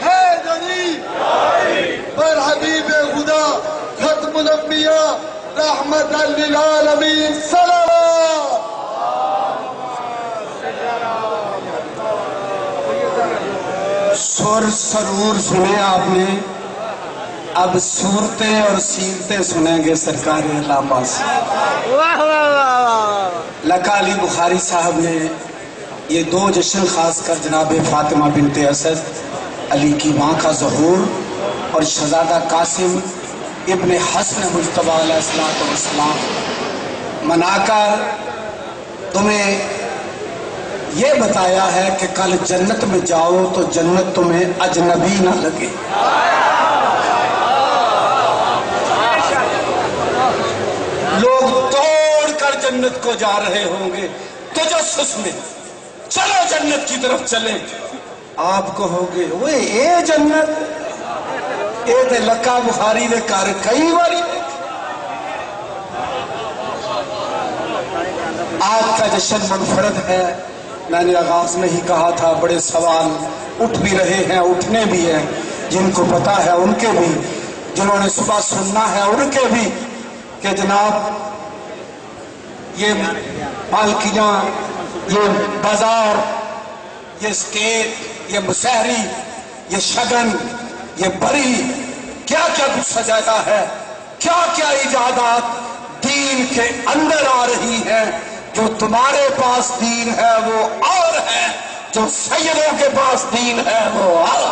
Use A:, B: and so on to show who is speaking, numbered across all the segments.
A: حیدری پر حبیب خدا ختم الانبیاء رحمت للعالمین صلوات۔
B: سر سرور سنے آپ نے، اب صورتیں اور سیرتیں سنیں گے سرکار علامہ سے۔ لکا علی بخاری صاحب نے یہ دو جشن خاص کر جناب فاطمہ بنت اسد علی کی ماں کا ظہور اور شہزادہ قاسم ابن حسن مجتبی علیہ السلام منا کر تمہیں یہ بتایا ہے کہ کل جنت میں جاؤ تو جنت تمہیں اجنبی نہ لگے۔ لوگ دوڑ کر جنت کو جا رہے ہوں گے تجسس میں، چلو جنت کی طرف چلیں، آپ کہو گے وہ اے جنت اے تے لکا بخاری دے کار کئی باری۔ آج کا جشن منفرد ہے، میں نے آغاز میں ہی کہا تھا، بڑے سوال اٹھ بھی رہے ہیں، اٹھنے بھی ہیں، جن کو پتا ہے ان کے بھی، جنہوں نے صبح سننا ہے ان کے بھی، کہ جناب یہ پالکیاں، یہ بازار، یہ سٹیج، یہ مسحری، یہ شگن، یہ بری، کیا کیا کچھ سجایا ہے، کیا کیا ایجادات دین کے اندر آ رہی ہیں۔ جو تمہارے پاس دین ہے وہ اور ہے، جو سیدوں کے پاس دین ہے وہ اور۔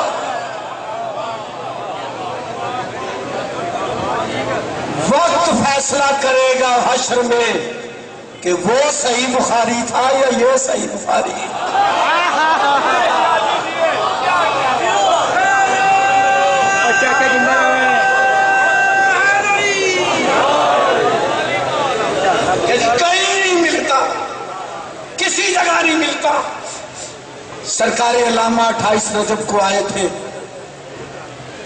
B: وقت فیصلہ کرے گا حشر میں کہ وہ صحیح بخاری تھا یا یہ صحیح بخاری۔ کہیں نہیں ملتا، کسی جگہ نہیں ملتا۔ سرکار علامہ 28 رجب کو آئے تھے،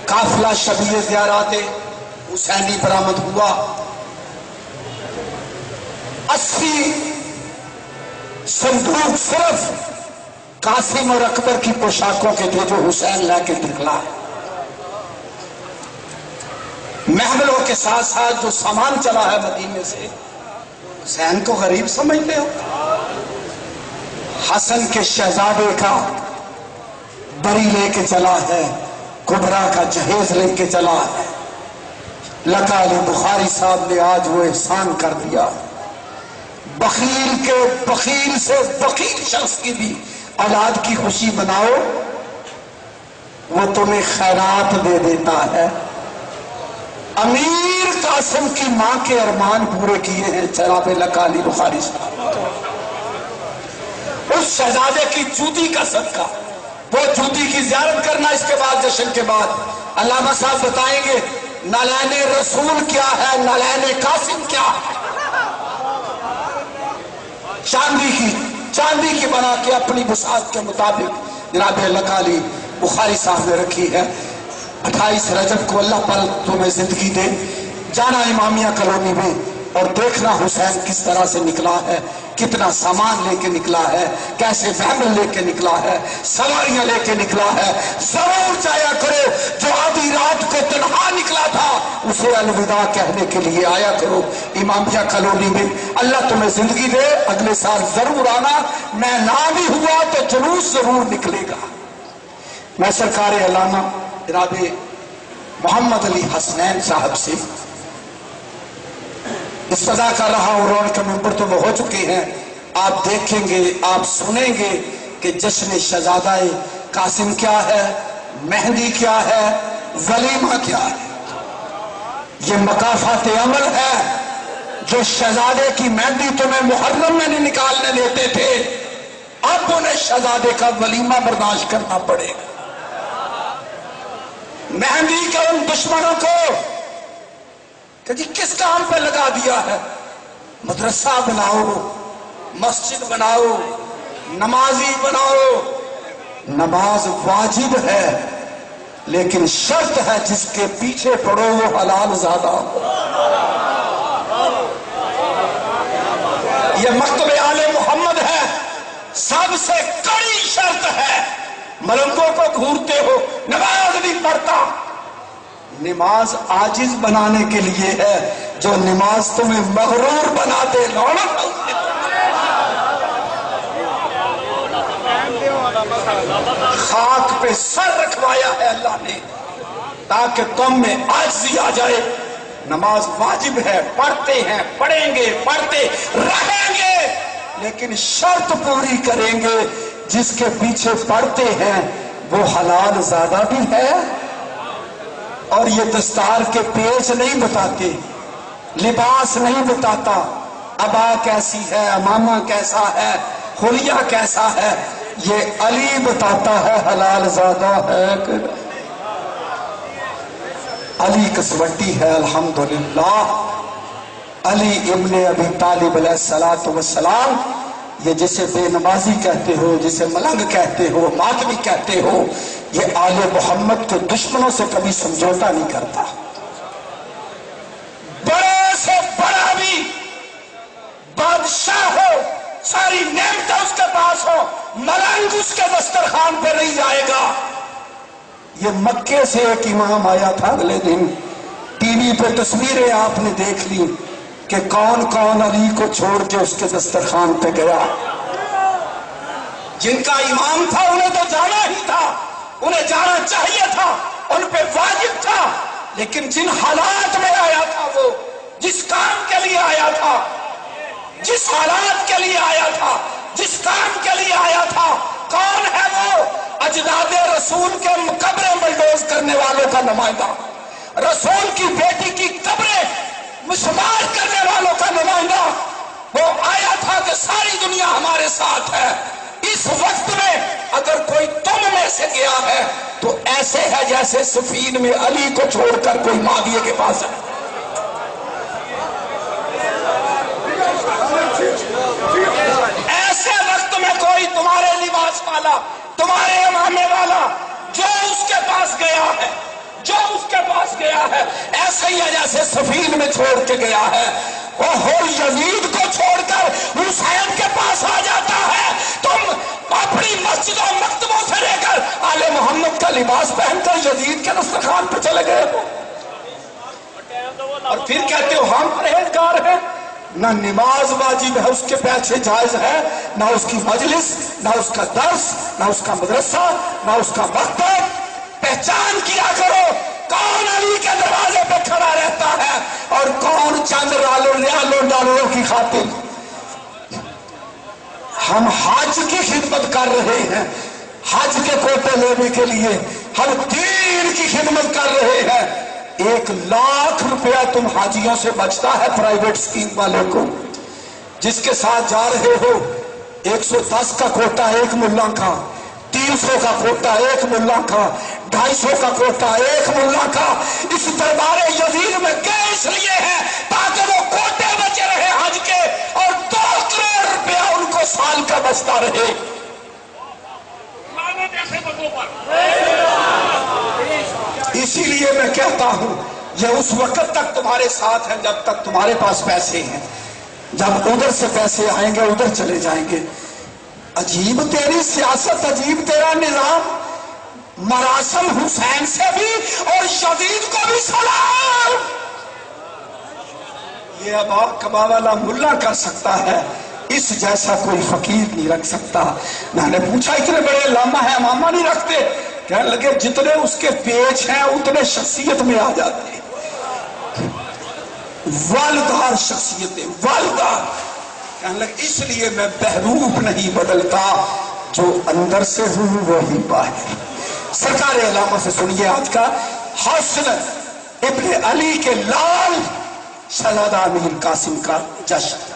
B: قافلہ شبیہ زیارات حسینی برآمد ہوا، 80 صندوق صرف قاسم اور اکبر کی پوشاکوں کے تھے جو حسین لے کے نکلا۔ محملوں کے ساتھ ساتھ جو سامان چلا ہے مدینے سے، حسین کو غریب سمجھتے ہو؟ حسن کے شہزادے کا بری لے کے چلا ہے، کبرا کا جہیز لے کے چلا ہے۔ لکا علی بخاری صاحب نے آج وہ احسان کر دیا، بخیل کے بخیل سے بخیل شخص کی بھی اولاد کی خوشی بناؤ، وہ تمہیں خیرات دے دیتا ہے۔ امیر قاسم کی ماں کے ارمان پورے کیے ہیں جناب لکا علی بخاری صاحب۔ اس شہزادے کی جوتی کا صدقہ، وہ جوتی کی زیارت کرنا اس کے بعد، جشن کے بعد علامہ صاحب بتائیں گے نالین رسول کیا ہے، نالین قاسم کیا ہے۔ چاندی کی بنا کے اپنی بساط کے مطابق جناب لکا علی بخاری صاحب نے رکھی ہے۔ 28 رجب کو اللہ پر تمہیں زندگی دے، جانا امامیہ کالونی میں اور دیکھنا حسین کس طرح سے نکلا ہے، کتنا سامان لے کے نکلا ہے، کیسے ویگن لے کے نکلا ہے، سواریاں لے کے نکلا ہے۔ ضرور جایا کرو، جو آدھی رات کو تنہا نکلا تھا اسے الوداع کہنے کے لیے آیا کرو امامیہ کالونی میں۔ اللہ تمہیں زندگی دے، اگلے سال ضرور آنا، میں نہ بھی ہوا تو جلوس ضرور نکلے گا۔ میں سرکار علامہ جناب محمد علی حسنین صاحب سے استدعا کر رہا ہوں، اور ان کے ممبر تو وہ ہو چکے ہیں، آپ دیکھیں گے، آپ سنیں گے کہ جشن شہزادہ قاسم کیا ہے، مہندی کیا ہے، ولیمہ کیا ہے۔ یہ مقافات عمل ہے جو شہزادے کی مہندی تمہیں محرم میں نہیں نکالنے دیتے تھے، اب انہیں شہزادے کا ولیمہ برداشت کرنا پڑے گا۔ مہندی کے ان دشمنوں کو کہ جی کس کام پہ لگا دیا ہے، مدرسہ بناؤ، مسجد بناؤ، نمازی بناؤ۔ نماز واجب ہے لیکن شرط ہے جس کے پیچھے پڑو وہ حلال زادہ ہو۔ یہ مکتب آل محمد ہے، سب سے کڑی شرط ہے ملنگوں کو گھورتے ہو، نماز نہیں پڑھتا۔ نماز عاجز بنانے کے لیے ہے، جو نماز تمہیں مغرور بنا دے لعنت۔ خاک پہ سر رکھوایا ہے اللہ نے تاکہ تم میں عاجزی آ جائے۔ نماز واجب ہے، پڑھتے ہیں، پڑھیں گے، پڑھتے رہیں گے، لیکن شرط پوری کریں گے۔ جس کے پیچھے پڑھتے ہیں وہ حلال زیادہ بھی ہے، اور یہ دستار کے پیچ نہیں بتاتے، لباس نہیں بتاتا، ابا کیسی ہے، امامہ کیسا ہے، حلیہ کیسا ہے، یہ علی بتاتا ہے حلال زیادہ ہے کہ علی کسوٹی ہے۔ الحمدللہ علی ابن ابی طالب علیہ السلام، یہ جسے بے نمازی کہتے ہو، جسے ملنگ کہتے ہو، ماتمی کہتے ہو، یہ آل محمد کے دشمنوں سے کبھی سمجھوتا نہیں کرتا۔ بڑے سے بڑا بھی بادشاہ ہو، ساری نعمتیں اس کے پاس ہو، ملنگ اس کے دسترخوان پہ نہیں جائے گا۔ یہ مکے سے ایک امام آیا تھا، اگلے دن ٹی وی پہ تصویریں آپ نے دیکھ لی کہ کون کون علی کو چھوڑ کے اس کے دسترخوان پہ گیا۔ جن کا امام تھا انہیں تو جانا ہی تھا، انہیں جانا چاہیے تھا، ان پہ واجب تھا، لیکن جن حالات میں آیا تھا، وہ جس کام کے لیے آیا تھا، جس حالات کے لیے آیا تھا، جس کام کے لیے آیا تھا، کون ہے وہ؟ اجداد رسول کے قبریں بلڈوز کرنے والوں کا نمائندہ، رسول کی بیٹی کی قبریں مسمار کرنے والوں کا نمائندہ۔ وہ آیا تھا کہ ساری دنیا ہمارے ساتھ ہے۔ اس وقت میں اگر کوئی تم میں سے گیا ہے تو ایسے ہے جیسے سفین میں علی کو چھوڑ کر کوئی معاویہ کے پاس ہے۔ ایسے وقت میں کوئی تمہارے لباس والا، تمہارے امامے والا جو اس کے پاس گیا ہے، جو اس کے پاس گیا ہے، ایسے ہی ہے جیسے سفین میں چھوڑ کے گیا ہے۔ وہ یزید کو چھوڑ کر حسین کے پاس آ جاتا ہے، تم اپنی مسجدوں مکتبوں سے لے کر آل محمد کا لباس پہن کر یزید کے دسترخوان پہ چلے گئے ہو، اور پھر کہتے ہو ہم پرہیزگار ہیں۔ نہ نماز واجب ہے، اس کے پیچھے جائز ہے، نہ اس کی مجلس، نہ اس کا درس، نہ اس کا مدرسہ، نہ اس کا مکتب۔ پہچان کیا کرو کون علی کے دروازے پہ کھڑا رہتا ہے اور کون چند ڈالروں کی خاطر۔ ہم حج کی خدمت کر رہے ہیں، حج کے کوٹے لینے کے لیے ہم دین کی خدمت کر رہے ہیں۔ 1,00,000 روپیہ تم حاجیوں سے بچتا ہے پرائیویٹ اسکیم والے کو، جس کے ساتھ جا رہے ہو 110 کا کوٹا ایک ملا کا، 300 کا کوٹا ایک ملا کا، 250 کا کوٹا ایک ملا کا۔ اس دربار یزید میں گئے اس لیے ہیں تاکہ وہ کوٹے بچے رہے حج کے، اور 2 کروڑ روپیہ ان کو سال کا بچتا رہے۔ اسی لیے میں کہتا ہوں یہ اس وقت تک تمہارے ساتھ ہیں جب تک تمہارے پاس پیسے ہیں، جب ادھر سے پیسے آئیں گے ادھر چلے جائیں گے۔ عجیب تیری سیاست، عجیب تیرا نظام۔ مراسم حسین سے بھی اور یزید کو بھی سلام۔ یہ ابا کبا والا ملا کر سکتا ہے، اس جیسا کوئی فقیر نہیں رکھ سکتا۔ میں نے پوچھا اتنے بڑے علامہ ہیں امامہ نہیں رکھتے؟ کہنے لگے جتنے اس کے پیچ ہیں اتنے شخصیت میں آ جاتے ہیں، والدار شخصیتیں، والدار۔ کہنے لگے اس لیے میں بہروپ نہیں بدلتا، جو اندر سے ہوں وہی باہر۔ سرکار علامہ سے سنیے آج کا حسن ابن علی کے لال شہزادہ امیر قاسم کا جشن۔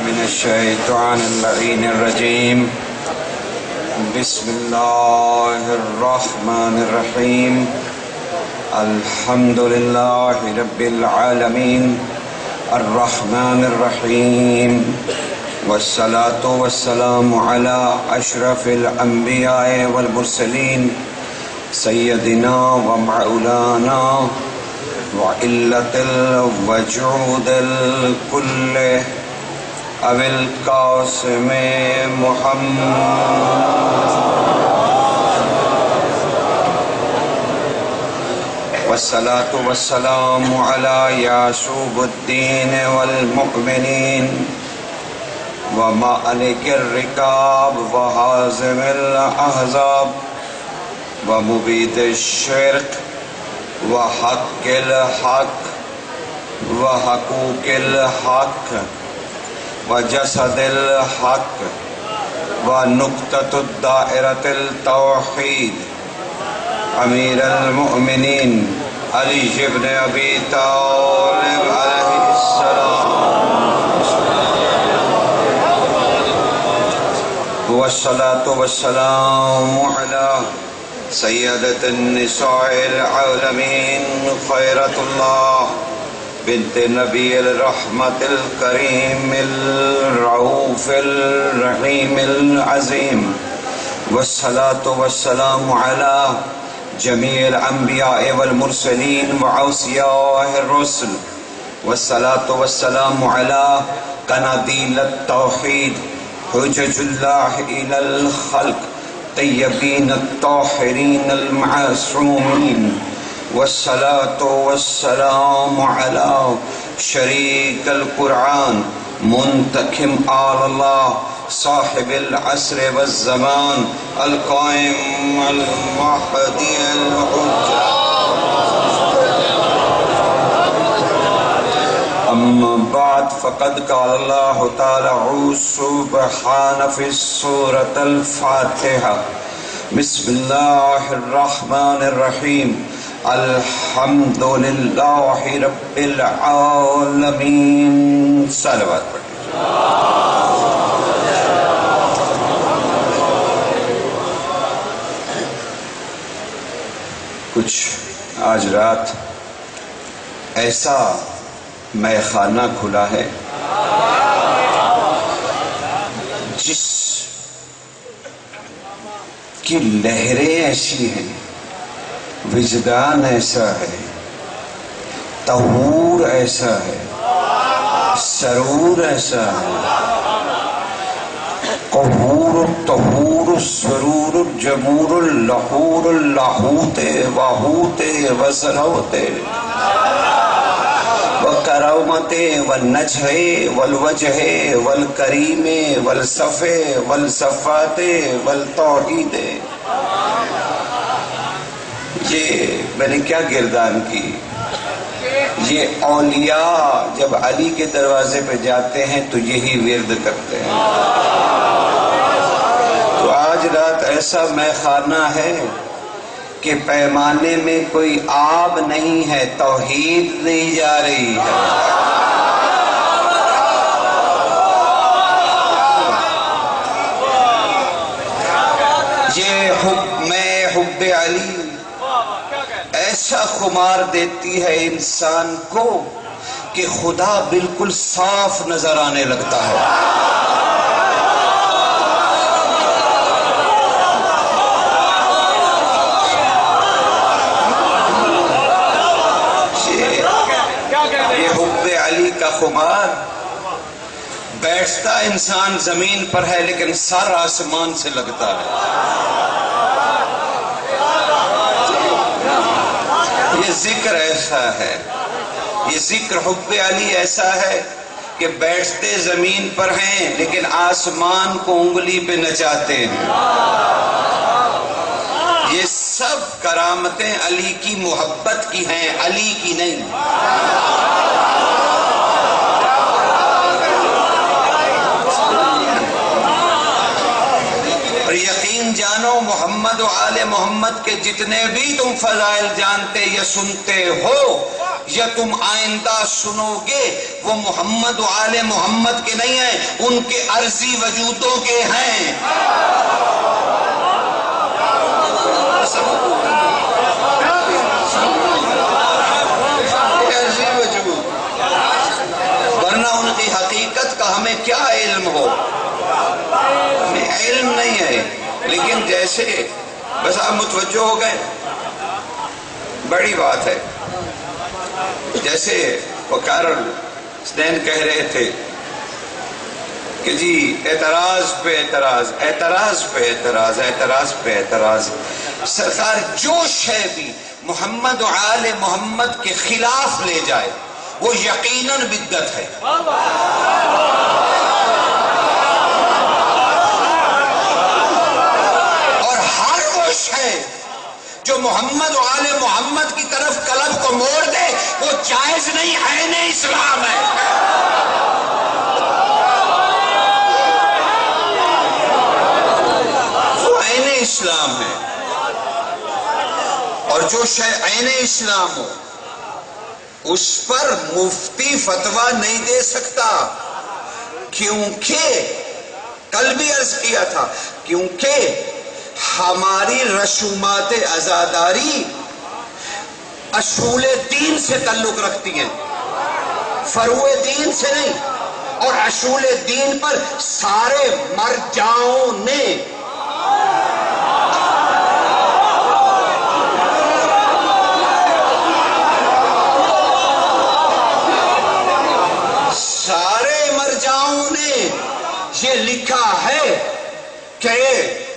C: من الشیطان اللعین الرجیم، بسم اللہ الرحمن الرحیم، الحمد للہ رب العالمین، الرحمن الرحیم، والصلاة والسلام على أشرف الأنبياء والمرسلين سيدنا ومولانا وعلة الوجود الكل أبي القاسم محمد والصلاة والسلام على يعشوب الدين والمؤمنين ومالك الركاب وهازم الأحزاب ومبيد الشرك وحق الحق وحقوق الحق وجسد الحق ونقطة الدائرة التوحيد امیر المؤمنین علی بن ابی طالب علیہ السلام والصلاة والسلام على سیدۃ النساء العالمین خیرۃ اللہ بنت نبی الرحمت الکریم الرؤوف الرحیم العظیم والصلاة والسلام على جميع الأنبياء والمرسلين وأوصياء الرسل والصلاة والسلام على قناديل التوحيد حجج الله إلى الخلق طيبين الطاهرين المعصومين والصلاة والسلام على شريك القرآن منتخم آل الله صاحب العصر والزمان القائم المهدي الحجة أما بعد فقد قال الله تعالى سبحانه في سورة الفاتحة بسم الله الرحمن الرحيم الحمد لله رب العالمين صلوات پڑھیں کچھ آج رات ایسا میخانہ کھلا ہے جس کی لہریں ایسی ہیں، وجدان ایسا ہے، طہور ایسا ہے، سرور ایسا ہے، قہور الطہور السرور الجمور اللحور اللاہوت واہوت وزلوت وکرامت والنجح والوجہ والکریم والصف والصفات والتوحید. یہ میں نے کیا گردان کی، یہ اولیاء جب علی کے دروازے پہ جاتے ہیں تو یہی ورد کرتے ہیں. تو آج رات ایسا میخانہ ہے کہ پیمانے میں کوئی آب نہیں ہے، توحید نہیں جا رہی ہے. یہ حب علی ایسا خمار دیتی ہے انسان کو کہ خدا بالکل صاف نظر آنے لگتا ہے. یہ حب علی کا خمار بیٹھتا انسان زمین پر ہے لیکن سر آسمان سے لگتا ہے. یہ ذکر ایسا ہے، یہ ذکر حب علی ایسا ہے کہ بیٹھتے زمین پر ہیں لیکن آسمان کو انگلی پہ نچاتے ہیں. یہ سب کرامتیں علی کی محبت کی ہیں، علی کی نہیں. اور یقین جانو محمد و آل محمد کے جتنے بھی تم فضائل جانتے یا سنتے ہو یا تم آئندہ سنو گے وہ محمد و آل محمد کے نہیں ہیں، ان کے عرضی وجودوں کے ہیں. ورنہ ان کی حقیقت کا ہم ہمیں کیا علم ہو، ہمیں علم نہیں ہے، لیکن جیسے بس آپ متوجہ ہو گئے، بڑی بات ہے۔ جیسے وہ کارل سنین کہہ رہے تھے کہ جی اعتراض پہ اعتراض، اعتراض پہ اعتراض، اعتراض پہ اعتراض، سرکار جو شے بھی محمد و آل محمد کے خلاف لے جائے وہ یقیناً بدعت ہے۔ اور ہر وہ شے جو محمد و آل محمد کی طرف قلب کو موڑ دے وہ جائز نہیں، عین اسلام ہے۔ وہ عین اسلام ہے، اور جو شے عین اسلام ہو اس پر مفتی فتویٰ نہیں دے سکتا، کیونکہ کل بھی عرض کیا تھا، کیونکہ ہماری رسومات عزاداری اصول دین سے تعلق رکھتی ہیں، فروع دین سے نہیں، اور اصول دین پر سارے مرجعوں نے یہ لکھا ہے کہ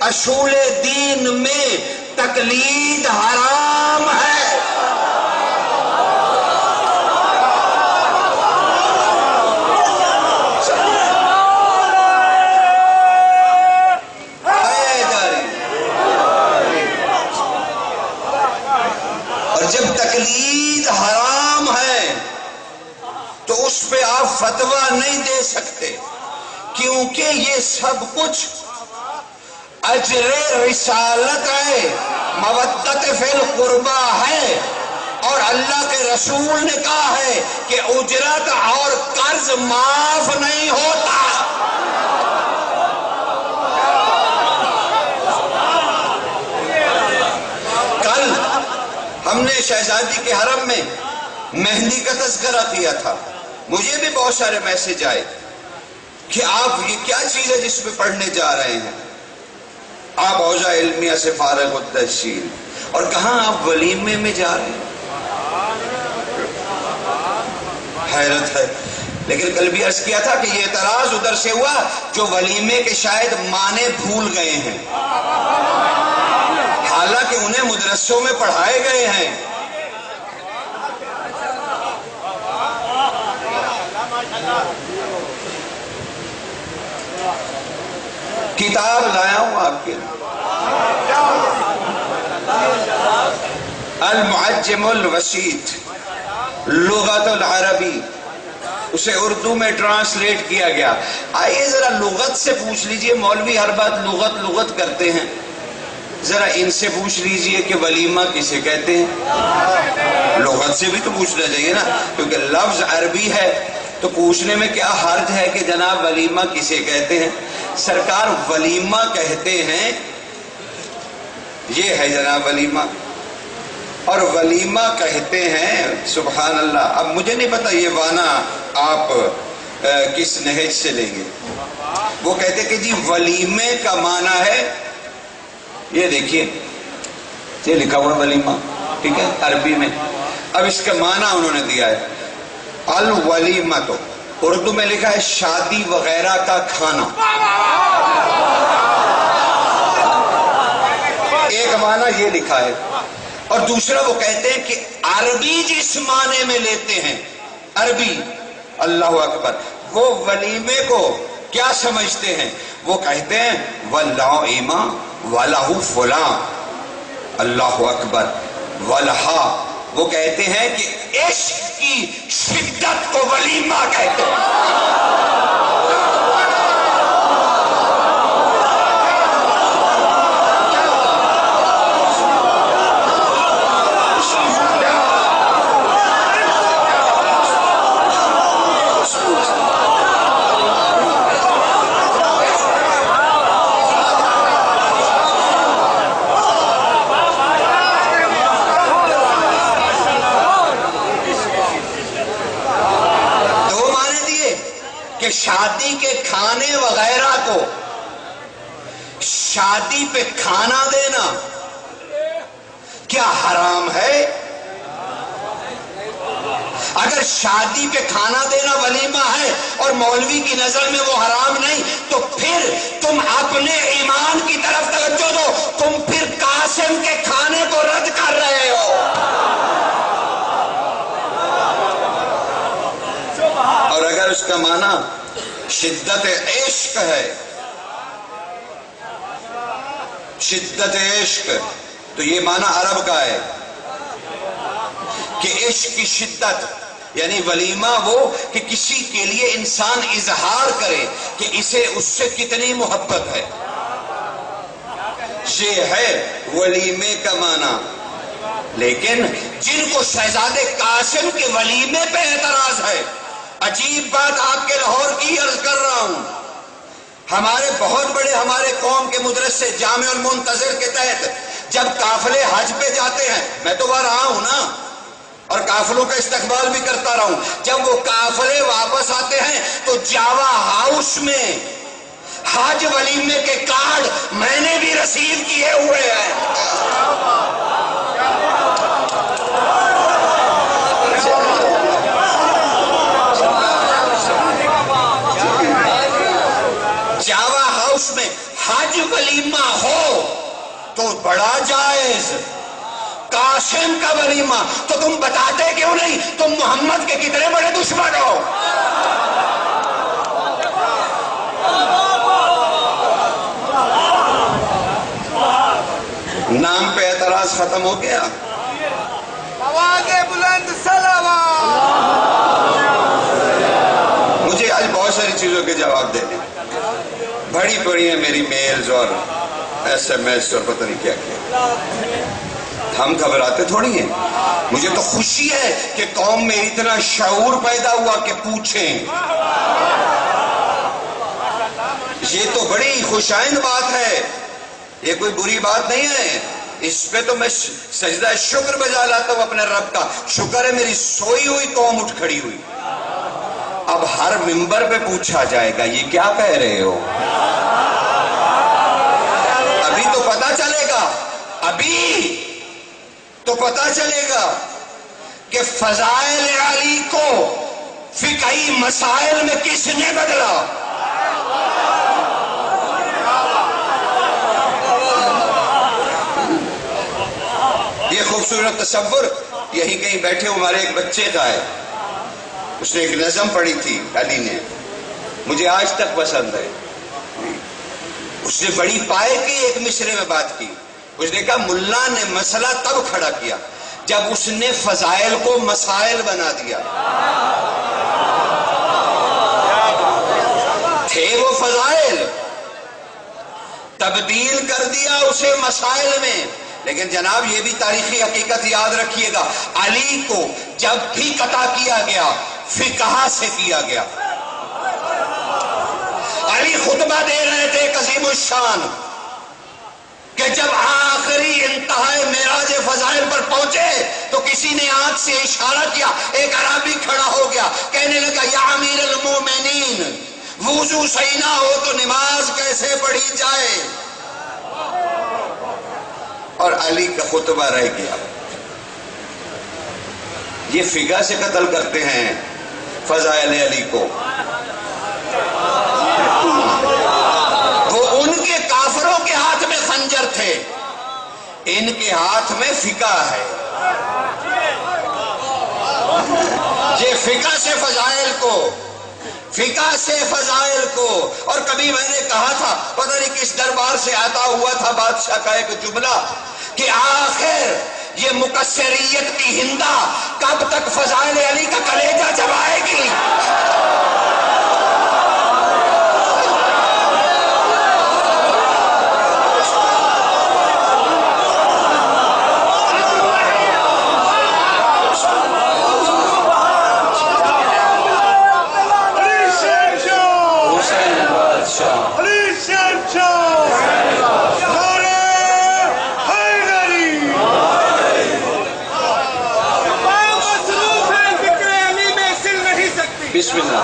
C: اصول دین میں تقلید حرام ہے۔ اور جب تقلید حرام ہے تو اس پہ آپ فتویٰ نہیں دے سکتے، کیونکہ یہ سب کچھ اجر رسالت ہے، مودت فی القربہ ہے، اور اللہ کے رسول نے کہا ہے کہ اجرت اور قرض معاف نہیں ہوتا۔ کل ہم نے شہزادی کے حرم میں مہندی کا تذکرہ کیا تھا، مجھے بھی بہت سارے میسج آئے کہ آپ یہ کیا چیز ہے جس پہ پڑھنے جا رہے ہیں، آپ اوضاع علمیہ سے فارغ التحصیل، اور کہاں آپ ولیمے میں جا رہے ہیں؟ حیرت ہے۔ لیکن کل بھی عرض کیا تھا کہ یہ اعتراض ادھر سے ہوا جو ولیمے کے شاید معنی بھول گئے ہیں، حالانکہ انہیں مدرسوں میں پڑھائے گئے ہیں۔ کتاب لایا ہوں آپ کے لیے، المعجم الوسیط لغت العربی، اسے اردو میں ٹرانسلیٹ کیا گیا۔ آئیے ذرا لغت سے پوچھ لیجئے، مولوی ہر بات لغت لغت کرتے ہیں، ذرا ان سے پوچھ لیجئے کہ ولیمہ کسے کہتے ہیں۔ لغت سے بھی تو پوچھنا چاہیے نا، کیونکہ لفظ عربی ہے تو پوچھنے میں کیا حرج ہے کہ جناب ولیمہ کسے کہتے ہیں؟ سرکار ولیمہ کہتے ہیں، یہ ہے جناب ولیمہ، اور ولیمہ کہتے ہیں، سبحان اللہ۔ اب مجھے نہیں پتا یہ وانا آپ کس نہج سے لیں گے۔ وہ کہتے کہ جی ولیمے کا معنی ہے، یہ دیکھیے یہ لکھا ہوا ولیمہ، ٹھیک ہے، عربی میں۔ اب اس کا معنی انہوں نے دیا ہے الولیمہ، تو اردو میں لکھا ہے شادی وغیرہ کا کھانا۔ ایک معنی یہ لکھا ہے، اور دوسرا وہ کہتے ہیں کہ عربی جس معنی میں لیتے ہیں، عربی، اللہ اکبر، وہ ولیمے کو کیا سمجھتے ہیں؟ وہ کہتے ہیں وَاللَّعِمَ وَلَهُ فُلَانَ، اللہ اکبر، وَلَہَا، وہ کہتے ہیں کہ عشق کی شدت کو ولیمہ کہتے ہیں۔ شادی کے کھانے وغیرہ کو شادی پہ کھانا دینا کیا حرام ہے؟ اگر شادی پہ کھانا دینا ولیمہ ہے اور مولوی کی نظر میں وہ حرام نہیں، تو پھر تم اپنے ایمان کی طرف توجہ دو، تم پھر قاسم کے کھانے کو رد کر رہے ہو۔ اور اگر اس کا معنی شدت عشق ہے، شدت عشق، تو یہ معنی عرب کا ہے کہ عشق کی شدت، یعنی ولیمہ وہ کہ کسی کے لیے انسان اظہار کرے کہ اسے اس سے کتنی محبت ہے، یہ ہے ولیمے کا معنی۔ لیکن جن کو شہزادے قاسم کے ولیمے پہ اعتراض ہے، عجیب بات آپ کے لاہور کی عرض کر رہا ہوں، ہمارے بہت بڑے ہمارے قوم کے مدرسے جامع المنتظر کے تحت جب قافلے حج پہ جاتے ہیں، میں تو وہاں رہا ہوں نا اور قافلوں کا استقبال بھی کرتا رہا ہوں، جب وہ قافلے واپس آتے ہیں تو جاوا ہاؤس میں حج ولیمے کے کارڈ میں نے بھی رسیو کیے ہوئے ہیں۔ جاوا ہاؤس میں حج ولیمہ ہو تو بڑا جائز، قاسم کا ولیمہ تو تم بتاتے کیوں نہیں؟ تم محمد کے کتنے بڑے دشمن ہو۔ نام پہ اعتراض ختم ہو گیا؟
A: آواز بلند صلوات۔
C: مجھے آج بہت ساری چیزوں کے جواب دینے بڑی بڑی ہیں میری میلز اور ایس ایم ایس اور پتہ نہیں کیا کیا، ہم گھبراتے تھوڑی ہیں۔ مجھے تو خوشی ہے کہ قوم میں اتنا شعور پیدا ہوا کہ پوچھیں، یہ تو بڑی خوشائند بات ہے، یہ کوئی بری بات نہیں ہے، اس پہ تو میں سجدہ شکر بجا لاتا ہوں اپنے رب کا، شکر ہے میری سوئی ہوئی قوم اٹھ کھڑی ہوئی۔ اب ہر ممبر پہ پوچھا جائے گا یہ کیا کہہ رہے ہو؟ ابھی تو پتا چلے گا، ابھی تو پتا چلے گا کہ فضائل علی کو فقہی مسائل میں کس نے بدلا۔ یہ خوبصورت تصور یہی کہیں بیٹھے ہمارے ایک بچے کا ہے، اس نے ایک نظم پڑھی تھی علی نے، مجھے آج تک پسند ہے۔ اس نے بڑی پائے کی ایک مصرے میں بات کی، اس نے کہا ملا نے مسئلہ تب کھڑا کیا جب اس نے فضائل کو مسائل بنا دیا۔ تھے وہ فضائل، تبدیل کر دیا اسے مسائل میں۔ لیکن جناب یہ بھی تاریخی حقیقت یاد رکھیے گا، علی کو جب بھی قطع کیا گیا فقہ سے کیا گیا۔ علی خطبہ دے رہے تھے عظیم الشان کہ جب آخری انتہائی معراج فضائل پر پہنچے تو کسی نے آنکھ سے اشارہ کیا، ایک عربی کھڑا ہو گیا، کہنے لگا یا امیر المومنین، وضو صحیح نہ ہو تو نماز کیسے پڑھی جائے؟ اور علی کا خطبہ رہ گیا۔ یہ فقہ سے قتل کرتے ہیں فضائل علی کو، وہ ان کے کافروں کے ہاتھ میں خنجر تھے، ان کے ہاتھ میں فقہ ہے۔ یہ فقہ سے فضائل کو، فقہ سے فضائل کو، اور کبھی میں نے کہا تھا پتہ نہیں کس دربار سے آتا ہوا تھا بادشاہ کا ایک جملہ کہ آخر یہ مکسریت کی ہندا کب تک فضائل علی کا کلیجہ چبائے گی؟
D: بسم اللہ۔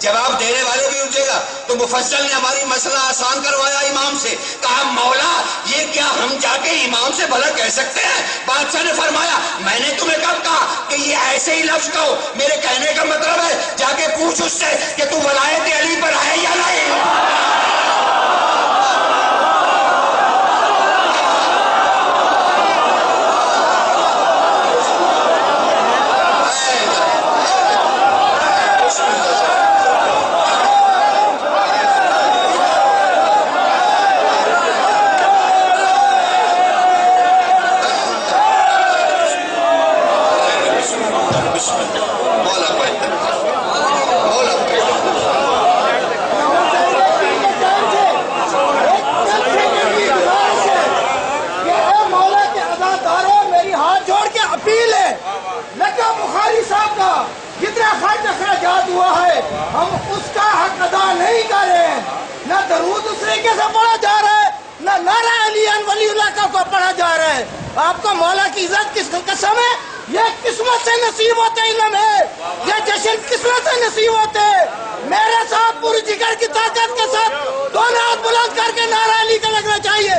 C: جواب دینے والے بھی اٹھے گا. تو مفصل نے ہماری مسئلہ آسان کروایا امام سے. کہا مولا یہ کیا ہم جا کے امام سے بھلا کہہ سکتے ہیں؟ بادشاہ نے فرمایا میں نے تمہیں کب کہا کہ یہ ایسے ہی لفظ کہو؟ میرے کہنے کا مطلب ہے جا کے پوچھ اس سے کہ تو ولایت علی پر ہے یا نہیں.
D: جتنا خرچ اخراجات ہوا ہے ہم اس کا حق ادا نہیں کر رہے ہیں. نہ درود اس طریقے سے پڑھا جا رہا ہے نہ نعرہ علی ولی اللہ کا پڑھا جا رہا ہے. آپ کو مولا کی عزت کس قسم ہے؟ یہ قسمت سے نصیب ہوتے علم ہے. یہ جشن قسمت سے نصیب ہوتے. میرے ساتھ پوری جگر کی طاقت کے ساتھ دونوں ہاتھ بلند کر کے نعرہ علی کا لگنا چاہیے.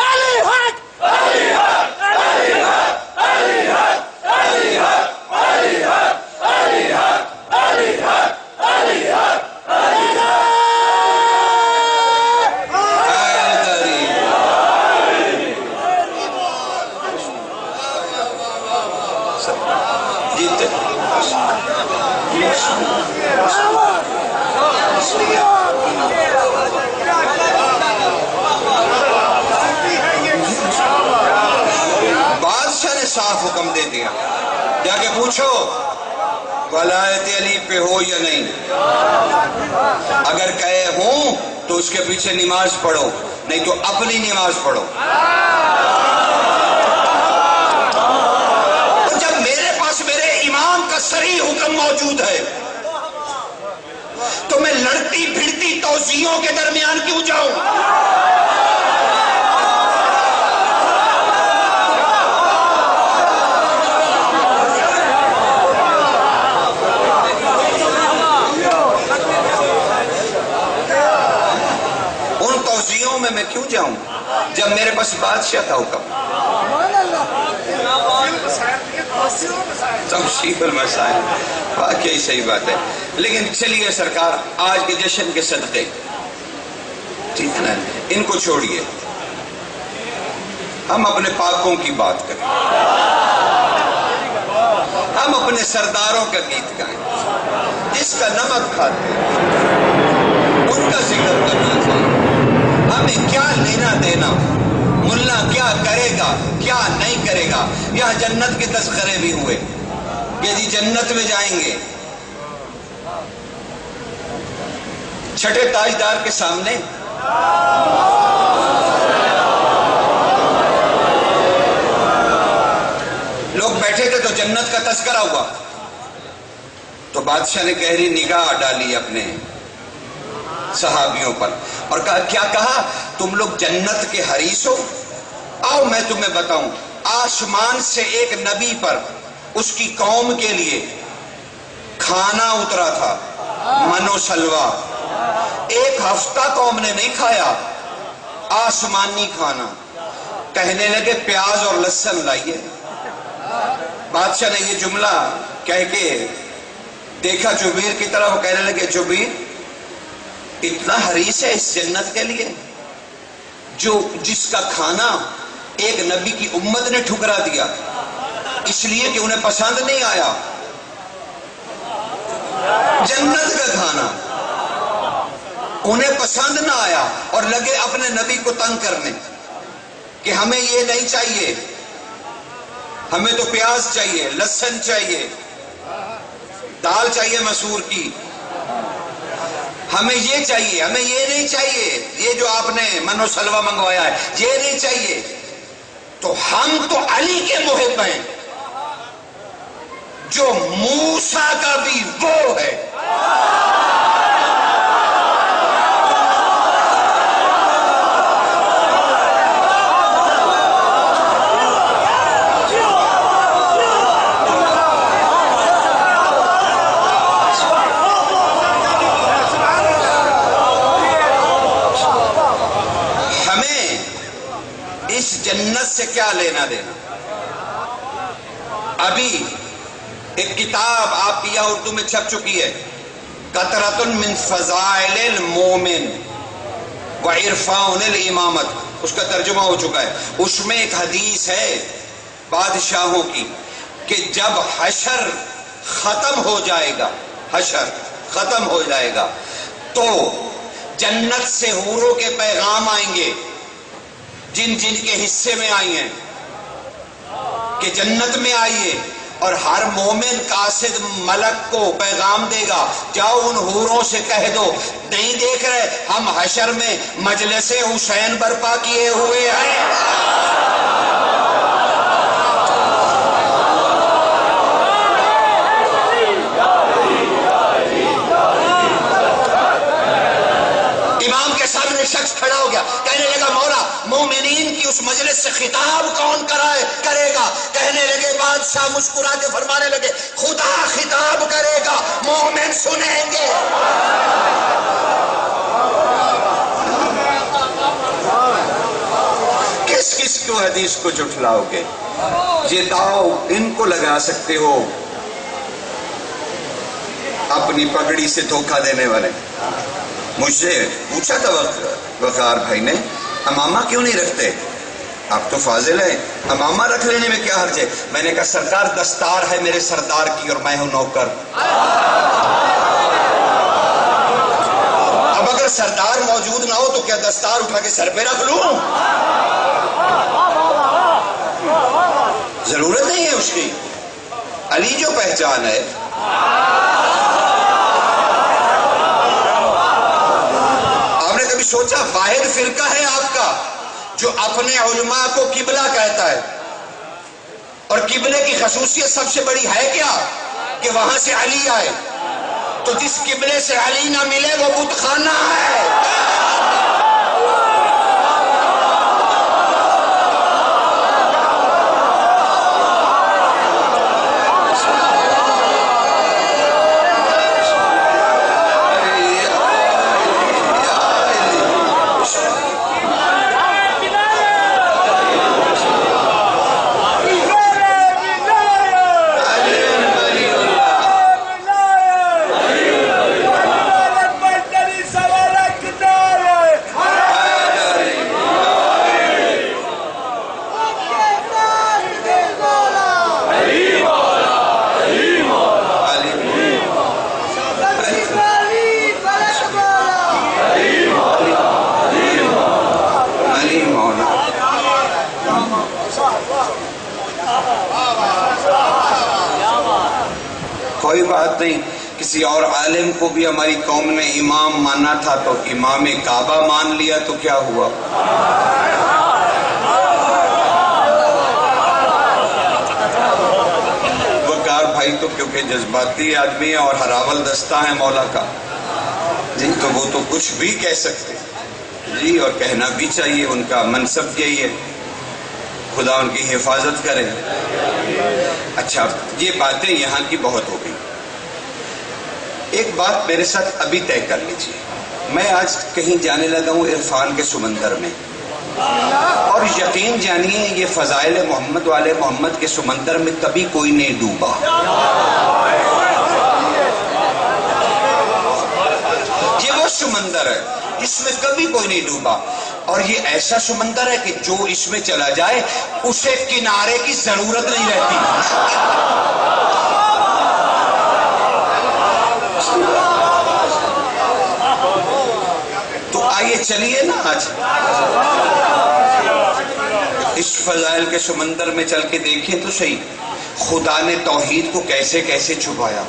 D: علی حق علی حق علی حق علی حق علی حق علی حق علی حق علی حق علی حق
C: بادشاہ نے صاف حکم دے دیا جا کے پوچھو ولایت علی پہ ہو یا نہیں. اگر کہے ہوں تو اس کے پیچھے نماز پڑھو, نہیں تو اپنی نماز پڑھو. جب میرے پاس میرے امام کا صریح حکم موجود ہے تو میں لڑتی پھرتی توسیعوں کے درمیان کیوں جاؤں؟ میں کیوں جاؤں جب میرے پاس بادشاہ کا حکم. تمشیف المسائل واقعی صحیح بات ہے. لیکن چلیے سرکار آج کے جشن کے صدقے ٹھیک ہے نا, ان کو چھوڑیے, ہم اپنے پاکوں کی بات کریں, ہم اپنے سرداروں کا گیت گائیں, جس کا نمک کھاتے ہیں ان کا ذکر کرنا چاہیے. ہمیں کیا لینا دینا, ملا کیا کرے گا کیا نہیں کرے گا. یہاں جنت کے تذکرے بھی ہوئے کہ جی جنت میں جائیں گے. چھٹے تاجدار کے سامنے لوگ بیٹھے تھے تو جنت کا تذکرہ ہوا تو بادشاہ نے گہری نگاہ ڈالی اپنے صحابیوں پر اور کیا کہا, تم لوگ جنت کے حریص ہو؟ آؤ میں تمہیں بتاؤں. آسمان سے ایک نبی پر اس کی قوم کے لیے کھانا اترا تھا, من و سلوا. 1 ہفتہ قوم نے نہیں کھایا آسمانی کھانا. کہنے لگے پیاز اور لہسن لائیے. بادشاہ نے یہ جملہ کہہ کے دیکھا جبیر کی طرف, کہنے لگے جبیر اتنا حریص ہے اس جنت کے لیے جس کا کھانا ایک نبی کی امت نے ٹھکرا دیا اس لیے کہ انہیں پسند نہیں آیا. جنت کا کھانا انہیں پسند نہ آیا اور لگے اپنے نبی کو تنگ کرنے کہ ہمیں یہ نہیں چاہیے, ہمیں تو پیاز چاہیے, لہسن چاہیے, دال چاہیے مسور کی, ہمیں یہ چاہیے, ہمیں یہ نہیں چاہیے, یہ جو آپ نے من و سلوا منگوایا ہے یہ نہیں چاہیے. تو ہم تو علی کے محب ہیں جو موسیٰ کا بھی وہ ہے. کیا لینا دینا؟ ابھی ایک کتاب آپ کی یہاں اردو میں چھپ چکی ہے، قطرۃ من فضائل المومن وعرفان الامامت، اس کا ترجمہ ہو چکا ہے۔ اس میں ایک حدیث ہے بادشاہوں کی کہ جب حشر ختم ہو جائے گا، حشر ختم ہو جائے گا تو جنت سے حوروں کے پیغام آئیں گے جن جن کے حصے میں آئی ہیں کہ جنت میں آئیے، اور ہر مومن قاصد ملک کو پیغام دے گا، جاؤ ان حوروں سے کہہ دو نہیں دیکھ رہے ہم حشر میں مجلس حسین برپا کیے ہوئے ہیں۔ امام کے سامنے ایک شخص کھڑا ہو گیا، کہنے لگا مولا مومنین کی اس مجلس سے خطاب کون کرے گا؟ کہنے لگے بادشاہ مسکرا کے فرمانے لگے خدا خطاب کرے گا، مومن سنیں گے۔ کس کس کو حدیث کو جھٹلاؤ گے؟ یہ داؤ ان کو لگا سکتے ہو اپنی پگڑی سے دھوکہ دینے والے۔ مجھ سے پوچھا تھا وقار بھائی نے امامہ کیوں نہیں رکھتے؟ آپ تو فاضل ہیں، امامہ رکھ لینے میں کیا حرج ہے؟ میں نے کہا سرکار دستار ہے میرے سردار کی اور میں ہوں نوکر۔ اب اگر سردار موجود نہ ہو تو کیا دستار اٹھا کے سر پہ رکھ لوں؟ ضرورت نہیں ہے اس کی، علی جو پہچان ہے۔ سوچا واحد فرقہ ہے آپ کا جو اپنے علماء کو قبلہ کہتا ہے، اور قبلے کی خصوصیت سب سے بڑی ہے کیا؟ کہ وہاں سے علی آئے، تو جس قبلے سے علی نہ ملے وہ بت خانہ ہے۔ کوئی بات نہیں، کسی اور عالم کو بھی ہماری قوم نے امام مانا تھا تو امام کعبہ مان لیا تو کیا ہوا؟ وقار بھائی تو کیونکہ جذباتی آدمی ہے اور ہراول دستہ ہے مولا کا جی، تو وہ تو کچھ بھی کہہ سکتے جی، اور کہنا بھی چاہیے، ان کا منصب یہی ہے، خدا ان کی حفاظت کرے۔ اچھا، یہ باتیں یہاں کی بہت ہو گئی، ایک بات میرے ساتھ ابھی طے کر لیجیے، میں آج کہیں جانے لگا ہوں عرفان کے سمندر میں، اور یقین جانیے یہ فضائل محمد والے محمد کے سمندر میں کبھی کوئی نہیں ڈوبا۔ یہ وہ سمندر ہے جس میں کبھی کوئی نہیں ڈوبا، اور یہ ایسا سمندر ہے کہ جو اس میں چلا جائے اسے کنارے کی ضرورت نہیں رہتی۔ تو آئیے چلیے نا آج اس فضائل کے سمندر میں چل کے دیکھیں تو صحیح خدا نے توحید کو کیسے کیسے چھپایا۔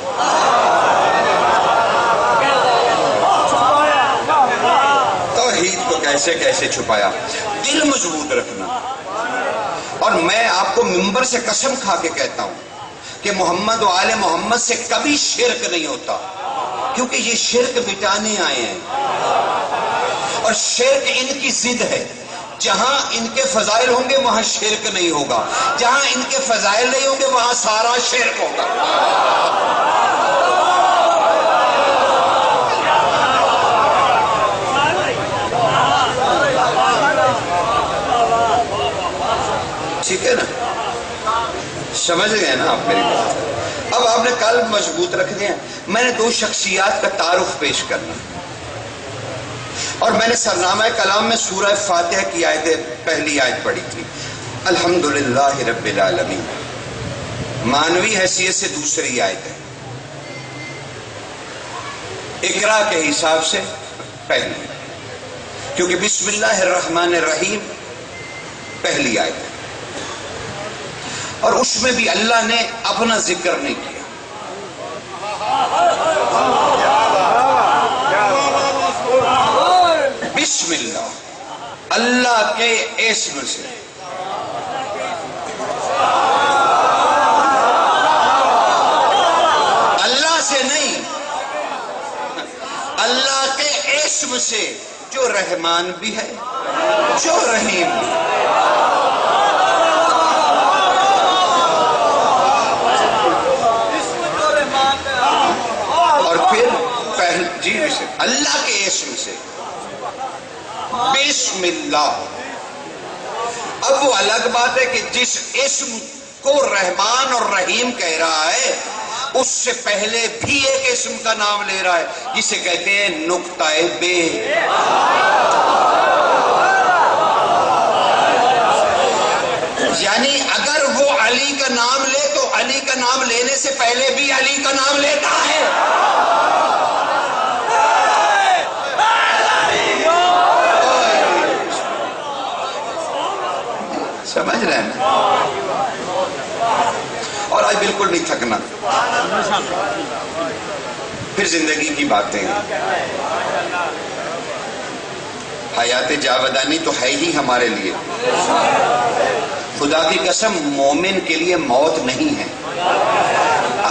C: کیسے کیسے چھپایا۔ دل مضبوط رکھنا، اور میں آپ کو منبر سے قسم کھا کے کہتا ہوں کہ محمد و آل محمد سے کبھی شرک نہیں ہوتا، کیونکہ یہ شرک مٹانے آئے ہیں، اور شرک ان کی ضد ہے۔ جہاں ان کے فضائل ہوں گے وہاں شرک نہیں ہوگا، جہاں ان کے فضائل نہیں ہوں گے وہاں سارا شرک ہوگا۔ سمجھ گئے نا آپ میری بات؟ اب آپ نے قلب مضبوط رکھ دیا. میں نے دو شخصیات کا تعارف پیش کرنا، اور میں نے سرنامہ کلام میں سورہ فاتحہ کی پہلی آیت پڑھی تھی، الحمدللہ رب العالمین. معنوی حیثیت سے دوسری آیت ہے، اقرا کے حساب سے پہلی، کیونکہ بسم اللہ الرحمن الرحیم پہلی آیت ہے، اور اس میں بھی اللہ نے اپنا ذکر نہیں کیا. بسم اللہ، اللہ کے اسم سے. اللہ سے نہیں، اللہ کے اسم سے، جو رحمان بھی ہے جو رحیم بھی ہے. اور پھر جی اللہ کے اسم سے بسم اللہ. اب وہ الگ بات ہے کہ جس اسم کو رحمان اور رحیم کہہ رہا ہے اس سے پہلے بھی ایک اسم کا نام لے رہا ہے جسے کہتے ہیں نقطہ بے. یعنی اگر وہ علی کا نام لے تو علی کا نام لینے سے پہلے بھی علی کا نام لیتا ہے. سمجھ رہے ہیں؟ اور آج بالکل نہیں تھکنا، پھر زندگی کی باتیں ہیں. حیات جاودانی تو ہے ہی ہمارے لیے. خدا کی قسم مومن کے لیے موت نہیں ہے.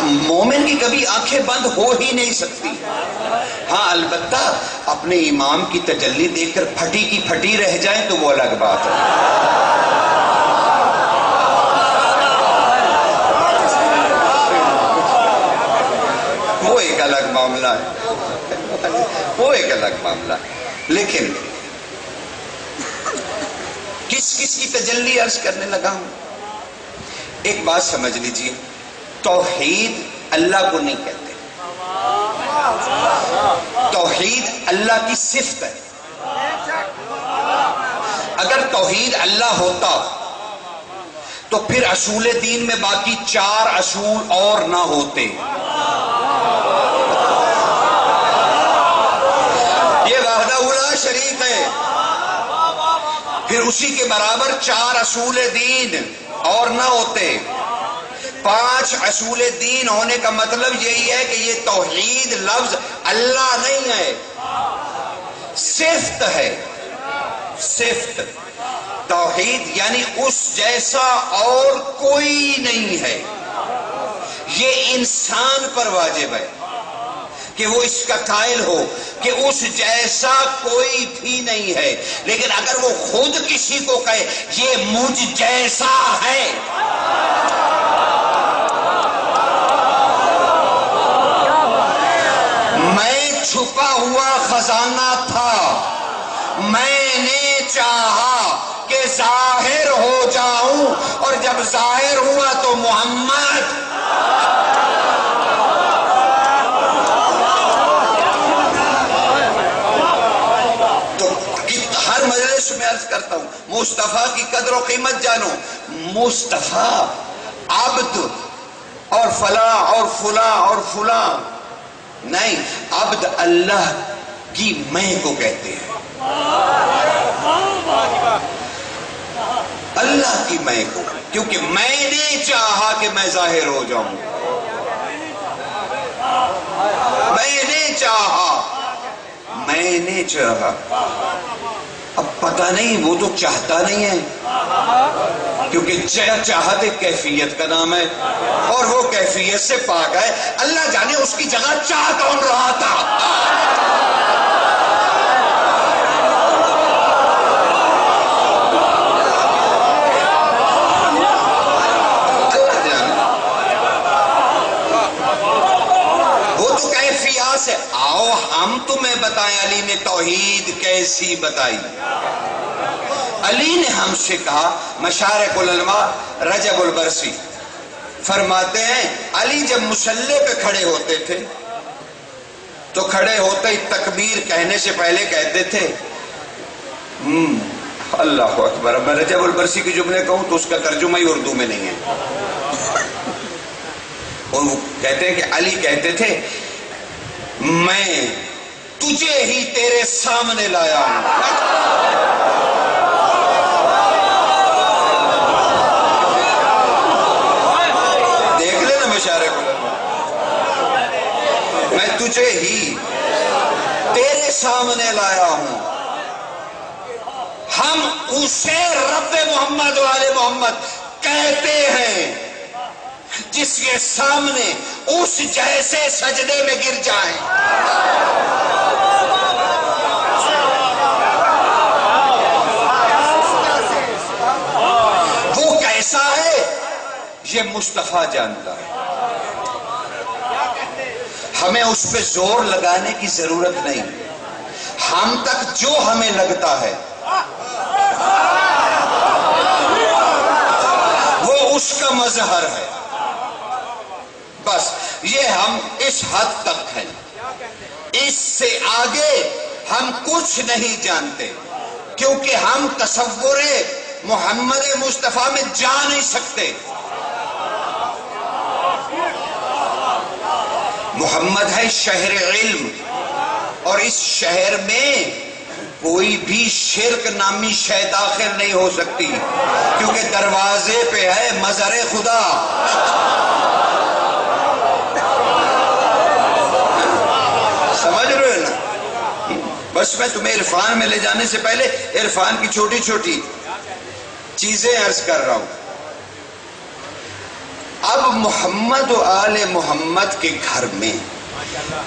C: مومن کی کبھی آنکھیں بند ہو ہی نہیں سکتی. ہاں البتہ اپنے امام کی تجلی دیکھ کر پھٹی کی پھٹی رہ جائیں تو وہ الگ بات ہے. وہ ایک الگ معاملہ ہے، وہ ایک الگ معاملہ ہے. لیکن کس کس کی تجلی عرض کرنے لگا ہوں. ایک بات سمجھ لیجئے، توحید اللہ کو نہیں کہتے. توحید اللہ کی صفت ہے. اگر توحید اللہ ہوتا تو پھر اصول دین میں باقی 4 اصول اور نہ ہوتے. یہ وحدہ لا شریک ہے. پھر اسی کے برابر 4 اصول دین اور نہ ہوتے. 5 اصول دین ہونے کا مطلب یہی ہے کہ یہ توحید لفظ اللہ نہیں ہے، صفت ہے. صفت توحید یعنی اس جیسا اور کوئی نہیں ہے. یہ انسان پر واجب ہے کہ وہ اس کا قائل ہو کہ اس جیسا کوئی بھی نہیں ہے. لیکن اگر وہ خود کسی کو کہے یہ مجھ جیسا ہے، میں چھپا ہوا خزانہ تھا، میں نے چاہا کہ ظاہر ہو جاؤں، اور جب ظاہر ہوا تو محمد. ہر مجلس میں عرض کرتا ہوں مصطفیٰ کی قدر و قیمت جانو. مصطفیٰ عبد اور فلاں اور فلاں اور فلاں نہیں، عبد اللہ کی میں کو کہتے ہیں. اللہ کی میں کو، کیونکہ میں نے چاہا کہ میں ظاہر ہو جاؤں. میں نے چاہا. اب پتہ نہیں، وہ تو چاہتا نہیں ہے، کیونکہ چاہت ایک کیفیت کا نام ہے اور وہ کیفیت سے پاک ہے. اللہ جانے اس کی جگہ چاہ کون رہا تھا. اللہ جانے وہ تو کیفیات سے. آؤ ہم تمہیں بتائیں علی نے توحید کیسی بتائی. علی نے ہم سے کہا، مشارق العلماء رجب البرسی فرماتے ہیں علی جب مصلی پہ کھڑے ہوتے تھے تو کھڑے ہوتے ہی تکبیر کہنے سے پہلے کہتے تھے اللہ اکبر. میں رجب البرسی کے جملے کہوں تو اس کا ترجمہ ہی اردو میں نہیں ہے. اور وہ کہتے ہیں کہ علی کہتے تھے میں تجھے ہی تیرے سامنے لایا ہوں. دیکھ لینا مشارے کو, میں تجھے ہی تیرے سامنے لایا ہوں. ہم اسے رب محمد والے محمد کہتے ہیں جس کے سامنے اس جیسے سجدے میں گر جائیں. وہ کیسا ہے یہ مصطفیٰ جانتا ہے. ہمیں اس پہ زور لگانے کی ضرورت نہیں. ہم تک جو ہمیں لگتا ہے وہ اس کا مظہر ہے. بس یہ ہم اس حد تک ہیں. اس سے آگے ہم کچھ نہیں جانتے کیونکہ ہم تصور محمد مصطفیٰ میں جا نہیں سکتے. محمد ہے شہر علم اور اس شہر میں کوئی بھی شرک نامی شے داخل نہیں ہو سکتی کیونکہ دروازے پہ ہے مظہر خدا. سمجھ رہے ہو نا؟ بس میں تمہیں عرفان میں لے جانے سے پہلے عرفان کی چھوٹی چھوٹی چیزیں عرض کر رہا ہوں. اب محمد و آل محمد کے گھر میں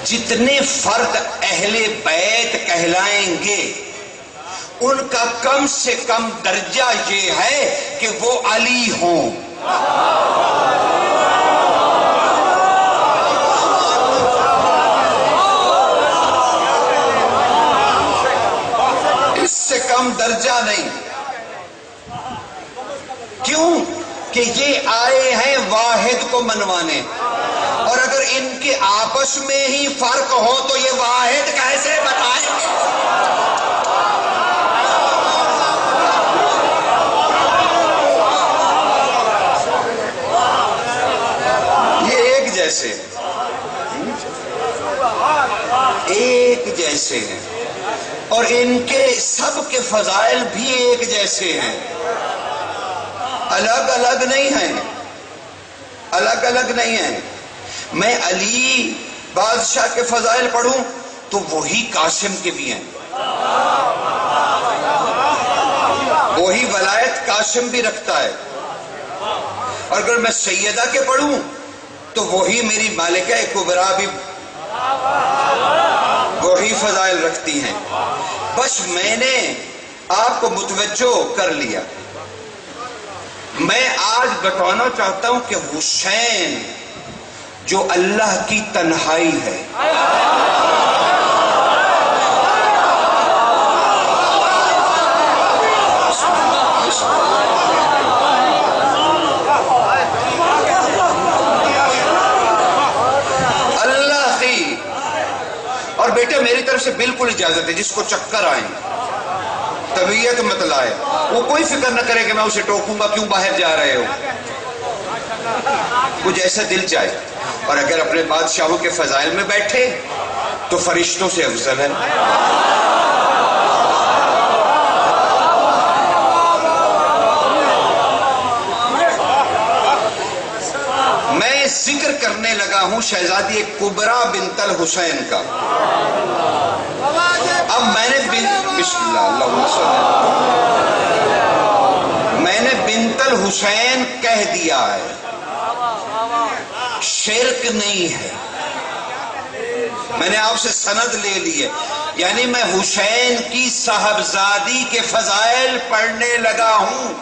C: جتنے فرد اہل بیت کہلائیں گے ان کا کم سے کم درجہ یہ ہے کہ وہ علی ہوں. اس سے کم درجہ نہیں. کیوں کہ یہ آئے ہیں واحد کو منوانے, اور اگر ان کے آپس میں ہی فرق ہو تو یہ واحد کیسے بتائیں گے؟ یہ ایک جیسے ایک جیسے ہیں اور ان کے سب کے فضائل بھی ایک جیسے ہیں, الگ الگ نہیں ہیں, الگ الگ نہیں ہیں. میں علی بادشاہ کے فضائل پڑھوں تو وہی قاسم کے بھی ہیں, وہی ولایت قاسم بھی رکھتا ہے. اور اگر میں سیدہ کے پڑھوں تو وہی میری مالکہ کبریٰ بھی وہی فضائل رکھتی ہیں. بس میں نے آپ کو متوجہ کر لیا. میں آج بتانا چاہتا ہوں کہ حسین جو اللہ کی تنہائی ہے, اللہ کی. اور بیٹے میری طرف سے بالکل اجازت ہے, جس کو چکر آئیں طبیعت مت لائے, وہ کوئی فکر نہ کرے کہ میں اسے ٹوکوں گا کیوں باہر جا رہے ہو, وہ جیسا دل چاہے. اور اگر اپنے بادشاہوں کے فضائل میں بیٹھے تو فرشتوں سے افضل ہے. میں ذکر کرنے لگا ہوں شہزادی کبریٰ بنت الحسین کا. اب میں نے بسم اللہ میں نے بنت الحسین کہہ دیا ہے, شرک نہیں ہے. میں نے آپ سے سند لے لی ہے, یعنی میں حسین کی صاحبزادی کے فضائل پڑھنے لگا ہوں.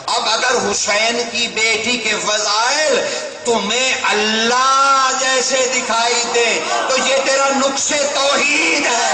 C: اب اگر حسین کی بیٹی کے فضائل تمہیں اللہ جیسے دکھائی دے تو یہ تیرا نقص توحید ہے.